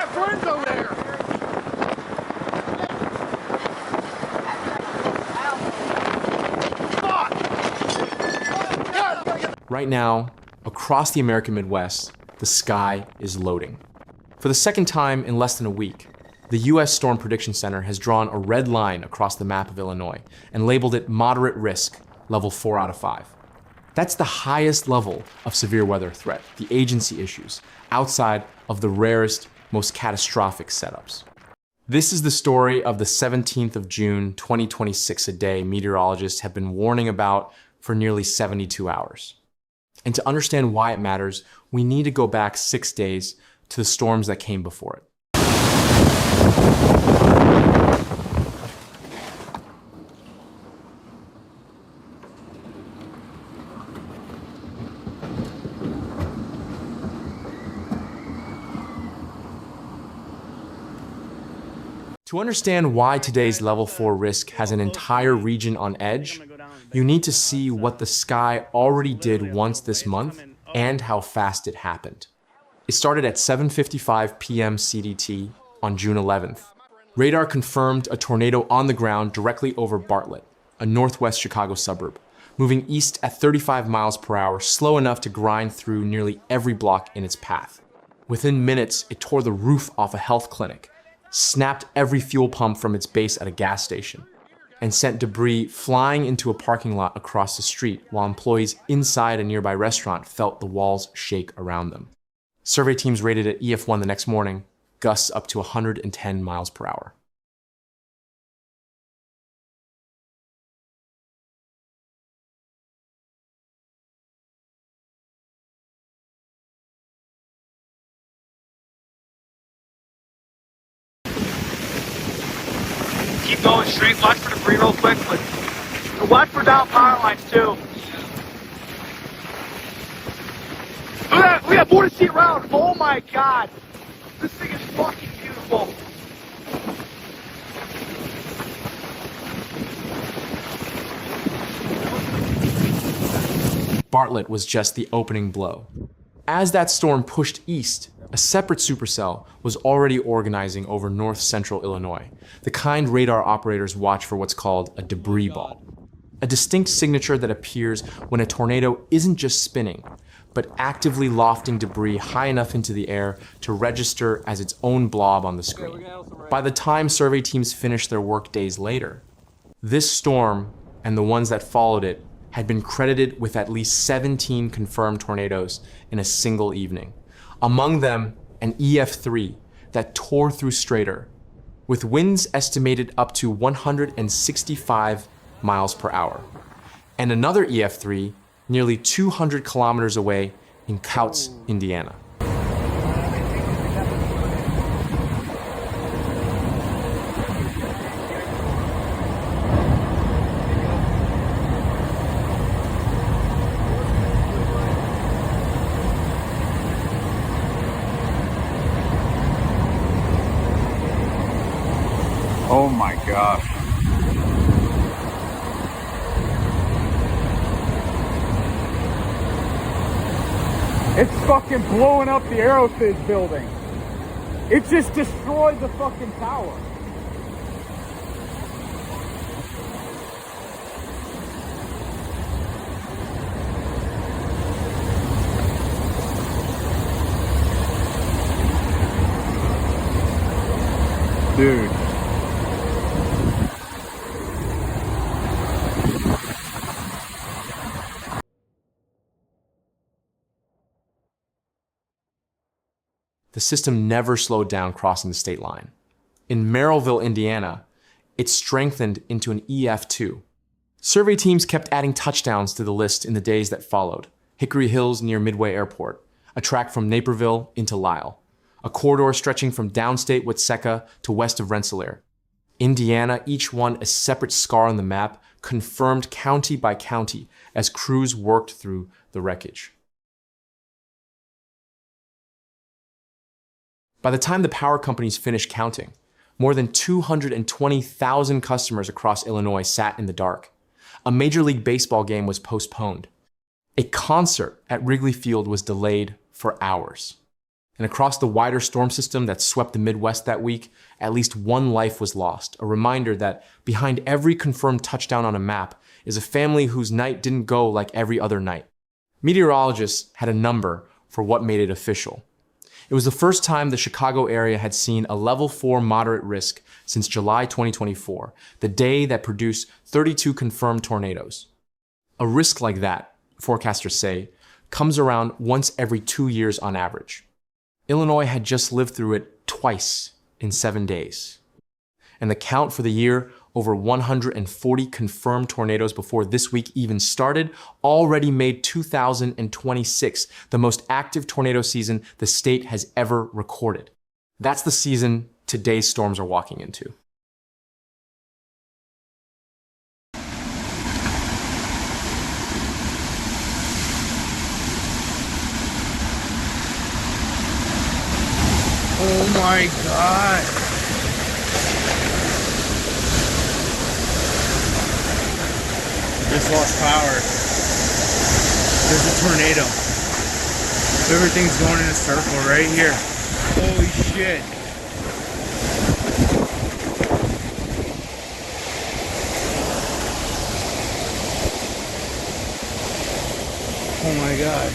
got friends over there. Right now, across the American Midwest, the sky is loading. For the second time in less than a week, the U.S. Storm Prediction Center has drawn a red line across the map of Illinois and labeled it moderate risk, level 4 out of 5. That's the highest level of severe weather threat the agency issues, outside of the rarest, most catastrophic setups. This is the story of the 17th of June, 2026 a day meteorologists have been warning about for nearly 72 hours. And to understand why it matters, we need to go back 6 days to the storms that came before it. To understand why today's level 4 risk has an entire region on edge, you need to see what the sky already did once this month and how fast it happened. It started at 7:55 p.m. CDT on June 11th. Radar confirmed a tornado on the ground directly over Bartlett, a northwest Chicago suburb, moving east at 35 miles per hour, slow enough to grind through nearly every block in its path. Within minutes, it tore the roof off a health clinic, snapped every fuel pump from its base at a gas station, and sent debris flying into a parking lot across the street while employees inside a nearby restaurant felt the walls shake around them. Survey teams rated it EF1 the next morning, gusts up to 110 miles per hour. Keep going straight, watch for debris real quick, but watch for down power lines too. Look at that, we have more to see around. Oh my god, this thing is fucking beautiful. Bartlett was just the opening blow. As that storm pushed east, a separate supercell was already organizing over north-central Illinois, the kind radar operators watch for what's called a debris ball, a distinct signature that appears when a tornado isn't just spinning, but actively lofting debris high enough into the air to register as its own blob on the screen. By the time survey teams finished their work days later, this storm and the ones that followed it had been credited with at least 17 confirmed tornadoes in a single evening. Among them, an EF3 that tore through Streator, with winds estimated up to 165 miles per hour, and another EF3 nearly 200 kilometers away in Couts, Indiana. Oh my gosh. It's fucking blowing up the Aerofizz building. It just destroyed the fucking tower. Dude. The system never slowed down crossing the state line. In Merrillville, Indiana, it strengthened into an EF2. Survey teams kept adding touchdowns to the list in the days that followed. Hickory Hills near Midway Airport, a track from Naperville into Lisle, a corridor stretching from downstate Watseka to west of Rensselaer. Indiana, each one a separate scar on the map, confirmed county by county as crews worked through the wreckage. By the time the power companies finished counting, more than 220,000 customers across Illinois sat in the dark. A Major League Baseball game was postponed. A concert at Wrigley Field was delayed for hours. And across the wider storm system that swept the Midwest that week, at least one life was lost, a reminder that behind every confirmed touchdown on a map is a family whose night didn't go like every other night. Meteorologists had a number for what made it official. It was the first time the Chicago area had seen a level 4 moderate risk since July 2024, the day that produced 32 confirmed tornadoes. A risk like that, forecasters say, comes around once every 2 years on average. Illinois had just lived through it twice in 7 days. And the count for the year, over 140 confirmed tornadoes before this week even started, already made 2026 the most active tornado season the state has ever recorded. That's the season today's storms are walking into. Oh my God. Just lost power. There's a tornado. Everything's going in a circle right here. Holy shit. Oh my God.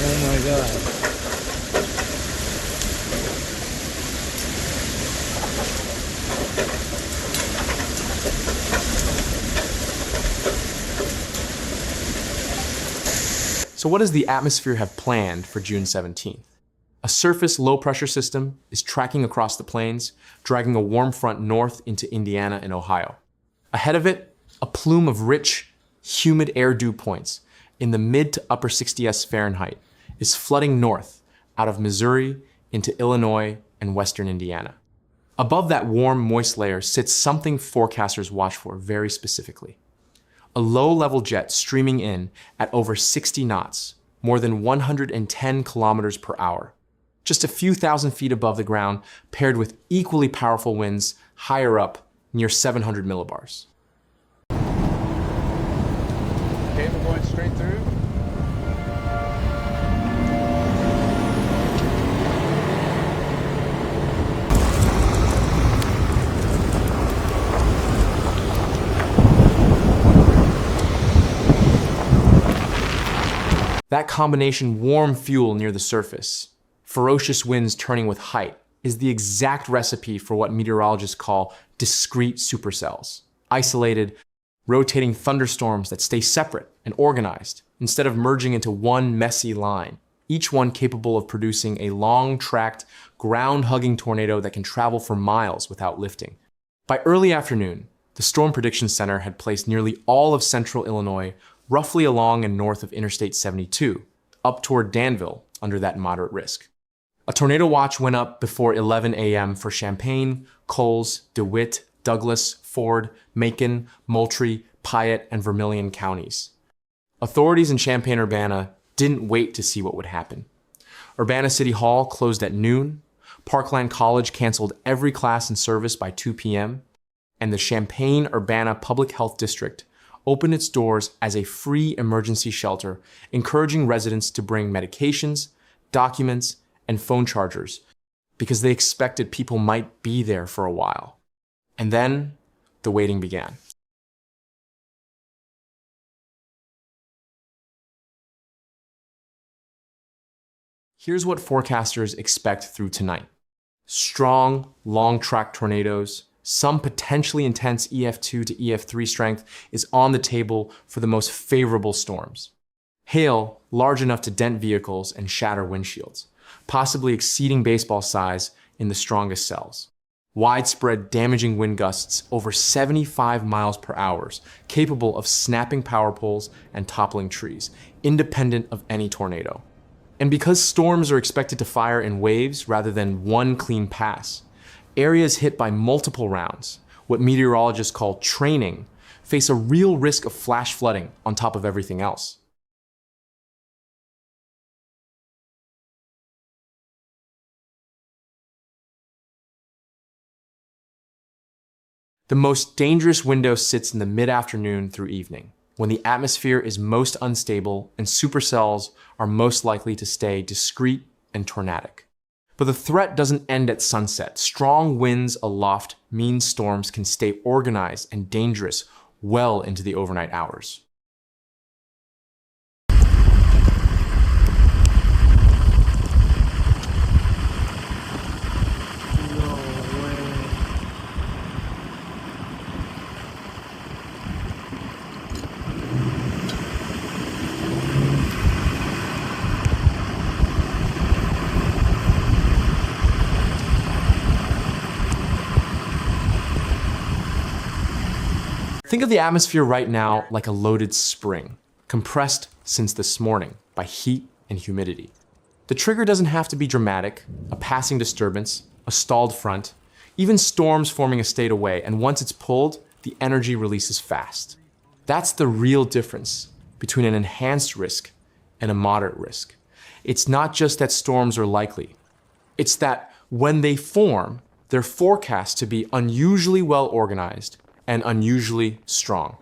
Oh my God. So what does the atmosphere have planned for June 17th? A surface low-pressure system is tracking across the plains, dragging a warm front north into Indiana and Ohio. Ahead of it, a plume of rich, humid air dew points in the mid to upper 60s Fahrenheit is flooding north out of Missouri into Illinois and western Indiana. Above that warm, moist layer sits something forecasters watch for very specifically. A low-level jet streaming in at over 60 knots, more than 110 kilometers per hour. Just a few thousand feet above the ground, paired with equally powerful winds higher up, near 700 millibars. Okay, we're going straight through. That combination warm fuel near the surface, ferocious winds turning with height, is the exact recipe for what meteorologists call discrete supercells. Isolated, rotating thunderstorms that stay separate and organized, instead of merging into one messy line, each one capable of producing a long-tracked, ground-hugging tornado that can travel for miles without lifting. By early afternoon, the Storm Prediction Center had placed nearly all of central Illinois roughly along and north of Interstate 72, up toward Danville under that moderate risk. A tornado watch went up before 11 a.m. for Champaign, Coles, DeWitt, Douglas, Ford, Macon, Moultrie, Piatt, and Vermilion counties. Authorities in Champaign-Urbana didn't wait to see what would happen. Urbana City Hall closed at noon, Parkland College canceled every class and service by 2 p.m., and the Champaign-Urbana Public Health District opened its doors as a free emergency shelter, encouraging residents to bring medications, documents, and phone chargers because they expected people might be there for a while. And then the waiting began. Here's what forecasters expect through tonight. Strong, long-track tornadoes, some potentially intense EF2 to EF3 strength is on the table for the most favorable storms. Hail large enough to dent vehicles and shatter windshields, possibly exceeding baseball size in the strongest cells. Widespread damaging wind gusts over 75 miles per hour, capable of snapping power poles and toppling trees, independent of any tornado. And because storms are expected to fire in waves rather than one clean pass, areas hit by multiple rounds, what meteorologists call training, face a real risk of flash flooding on top of everything else. The most dangerous window sits in the mid-afternoon through evening, when the atmosphere is most unstable and supercells are most likely to stay discrete and tornadic. But the threat doesn't end at sunset. Strong winds aloft mean storms can stay organized and dangerous well into the overnight hours. Think of the atmosphere right now like a loaded spring, compressed since this morning by heat and humidity. The trigger doesn't have to be dramatic, a passing disturbance, a stalled front, even storms forming a state away, and once it's pulled, the energy releases fast. That's the real difference between an enhanced risk and a moderate risk. It's not just that storms are likely. It's that when they form, they're forecast to be unusually well organized and unusually strong.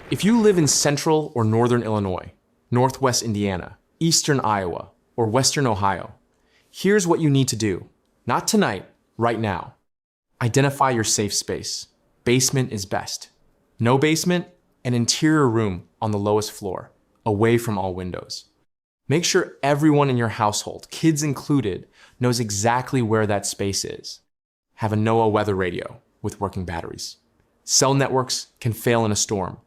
If you live in central or northern Illinois, northwest Indiana, eastern Iowa, or western Ohio, here's what you need to do. Not tonight, right now. Identify your safe space. Basement is best. No basement, an interior room on the lowest floor, away from all windows. Make sure everyone in your household, kids included, knows exactly where that space is. Have a NOAA weather radio with working batteries. Cell networks can fail in a storm.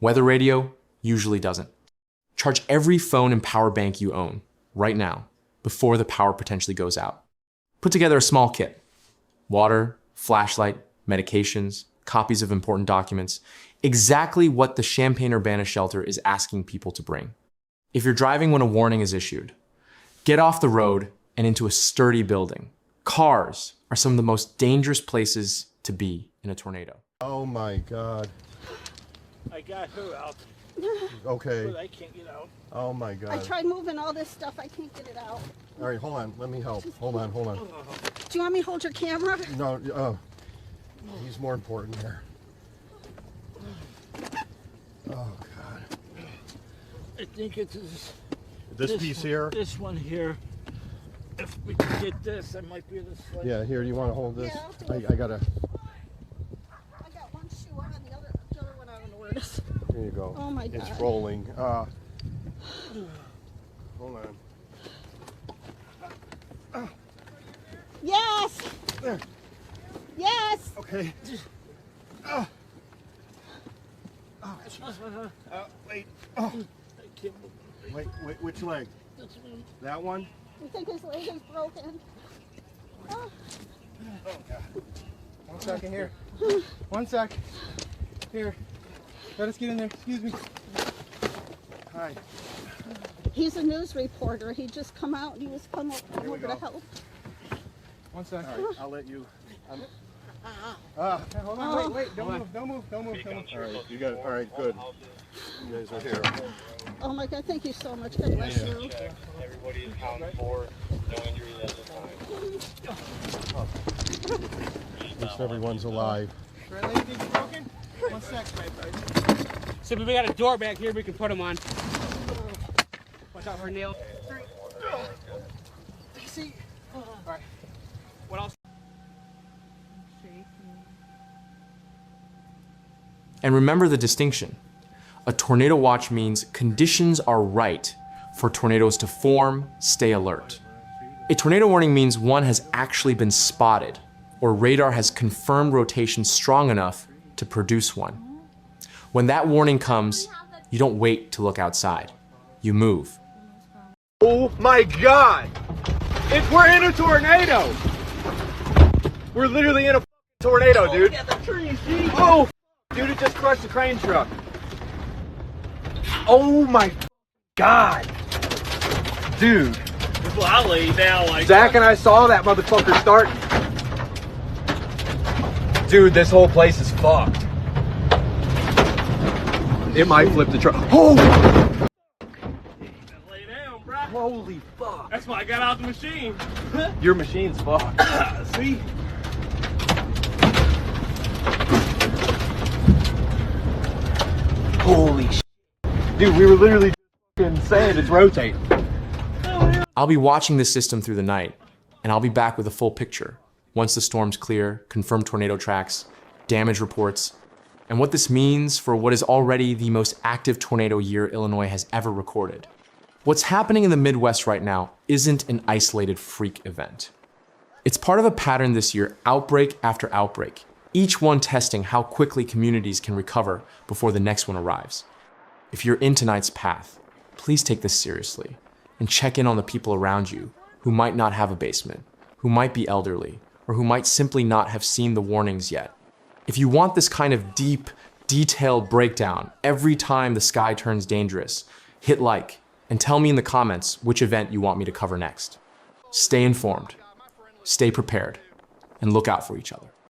Weather radio usually doesn't. Charge every phone and power bank you own right now before the power potentially goes out. Put together a small kit. Water, flashlight, medications, copies of important documents, exactly what the Champaign-Urbana shelter is asking people to bring. If you're driving when a warning is issued, get off the road and into a sturdy building. Cars are some of the most dangerous places to be in a tornado. Oh my God. I got her out. Okay. But I can't get out. Oh my God. I tried moving all this stuff. I can't get it out. All right, hold on. Let me help. Hold on. Do you want me to hold your camera? No, he's more important here. Oh God. I think it's This piece here? This one here. If we can get this, I might be able to slide. Yeah, here, you want to hold this? Yeah, I'll do I gotta. I got one shoe on, the other one I don't know where it is. Here you go. Oh my It's God. rolling. Hold on. Yes! There. Yes! Okay. Wait. I can't move. Wait, which leg? This one. That one? You think his leg is broken? Oh. Oh God. 1 second here. 1 sec. Here. Let us get in there. Excuse me. Hi. He's a news reporter. He just come out and he was come we over to go. help. 1 sec. All right, I'll let you. Okay, hold on. Wait. Don't move. Don't move. All right, you got it. All right, good. You guys are here. Oh my God, thank you so much. God bless you. Everybody is accounted for, no injuries at this time. At least everyone's alive. Right leg is broken? 1 sec. So we got a door back here we can put them on. Watch out for a nail. See? All right. What else? And remember the distinction. A tornado watch means conditions are right for tornadoes to form, stay alert. A tornado warning means one has actually been spotted, or radar has confirmed rotation strong enough to produce one. When that warning comes, you don't wait to look outside. You move. Oh my God! We're in a tornado! We're literally in a tornado, dude. Oh, dude, it just crushed the crane truck. Oh my God. Dude. I'll lay you down like Zach and I saw that motherfucker starting. Dude, this whole place is fucked. It might flip the truck. Oh! Lay down, bro. Holy fuck. That's why I got out the machine. Your machine's fucked. See? Holy shit. Dude, we were literally just saying it's rotating. I'll be watching this system through the night, and I'll be back with a full picture once the storm's clear, confirmed tornado tracks, damage reports, and what this means for what is already the most active tornado year Illinois has ever recorded. What's happening in the Midwest right now isn't an isolated freak event. It's part of a pattern this year, outbreak after outbreak, each one testing how quickly communities can recover before the next one arrives. If you're in tonight's path, please take this seriously and check in on the people around you who might not have a basement, who might be elderly, or who might simply not have seen the warnings yet. If you want this kind of deep, detailed breakdown every time the sky turns dangerous, hit like and tell me in the comments which event you want me to cover next. Stay informed, stay prepared, and look out for each other.